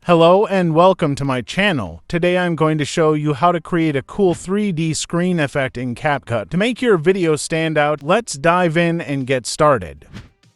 Hello and welcome to my channel. Today I'm going to show you how to create a cool 3D screen effect in CapCut. To make your video stand out, let's dive in and get started.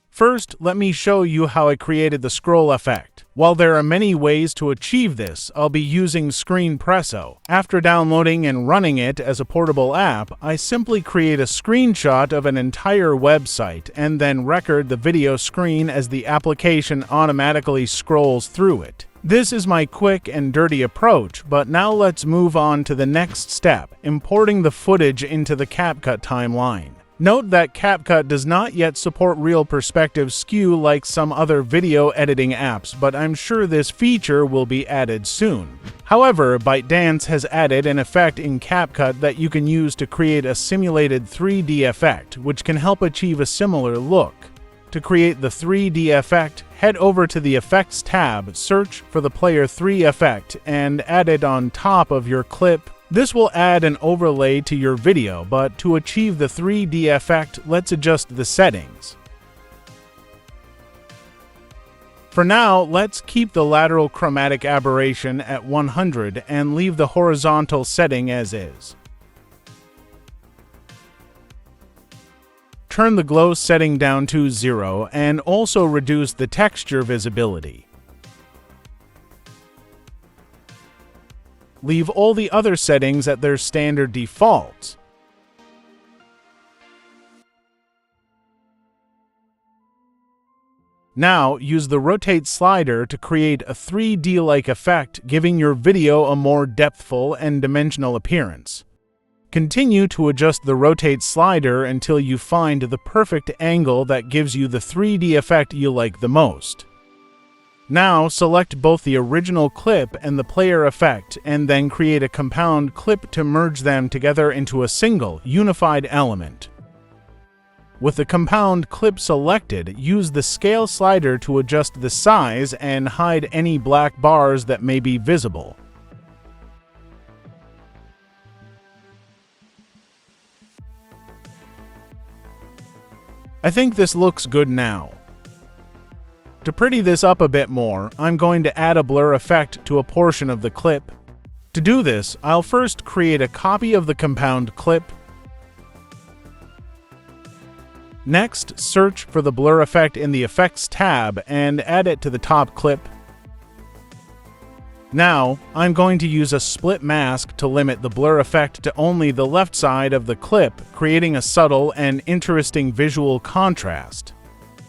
First, let me show you how I created the scroll effect. While there are many ways to achieve this, I'll be using Screen Presso. After downloading and running it as a portable app, I simply create a screenshot of an entire website and then record the video screen as the application automatically scrolls through it. This is my quick and dirty approach, but now let's move on to the next step, importing the footage into the CapCut timeline. Note that CapCut does not yet support real perspective skew like some other video editing apps, but I'm sure this feature will be added soon. However, ByteDance has added an effect in CapCut that you can use to create a simulated 3D effect, which can help achieve a similar look. To create the 3D effect, head over to the Effects tab, search for the Player 3 effect, and add it on top of your clip. This will add an overlay to your video, but to achieve the 3D effect, let's adjust the settings. For now, let's keep the lateral chromatic aberration at 100 and leave the horizontal setting as is. Turn the glow setting down to 0 and also reduce the texture visibility. Leave all the other settings at their standard defaults. Now, use the rotate slider to create a 3D-like effect, giving your video a more depthful and dimensional appearance. Continue to adjust the rotate slider until you find the perfect angle that gives you the 3D effect you like the most. Now, select both the original clip and the player effect, and then create a compound clip to merge them together into a single, unified element. With the compound clip selected, use the scale slider to adjust the size and hide any black bars that may be visible. I think this looks good now. To pretty this up a bit more, I'm going to add a blur effect to a portion of the clip. To do this, I'll first create a copy of the compound clip. Next, search for the blur effect in the Effects tab and add it to the top clip. Now, I'm going to use a split mask to limit the blur effect to only the left side of the clip, creating a subtle and interesting visual contrast.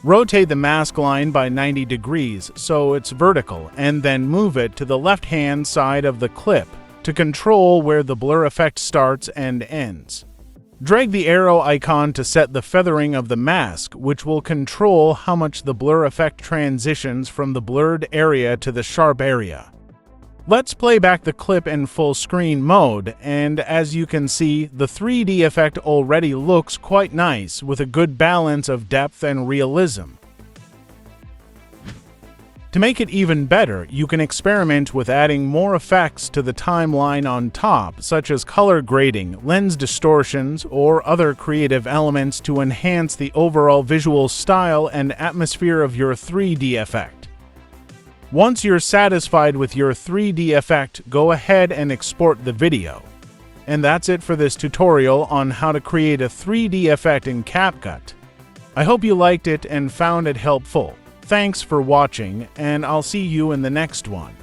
Rotate the mask line by 90 degrees so it's vertical, and then move it to the left-hand side of the clip to control where the blur effect starts and ends. Drag the arrow icon to set the feathering of the mask, which will control how much the blur effect transitions from the blurred area to the sharp area. Let's play back the clip in full screen mode, and as you can see, the 3D effect already looks quite nice with a good balance of depth and realism. To make it even better, you can experiment with adding more effects to the timeline on top, such as color grading, lens distortions, or other creative elements to enhance the overall visual style and atmosphere of your 3D effect. Once you're satisfied with your 3D effect, go ahead and export the video. And that's it for this tutorial on how to create a 3D effect in CapCut. I hope you liked it and found it helpful. Thanks for watching, and I'll see you in the next one.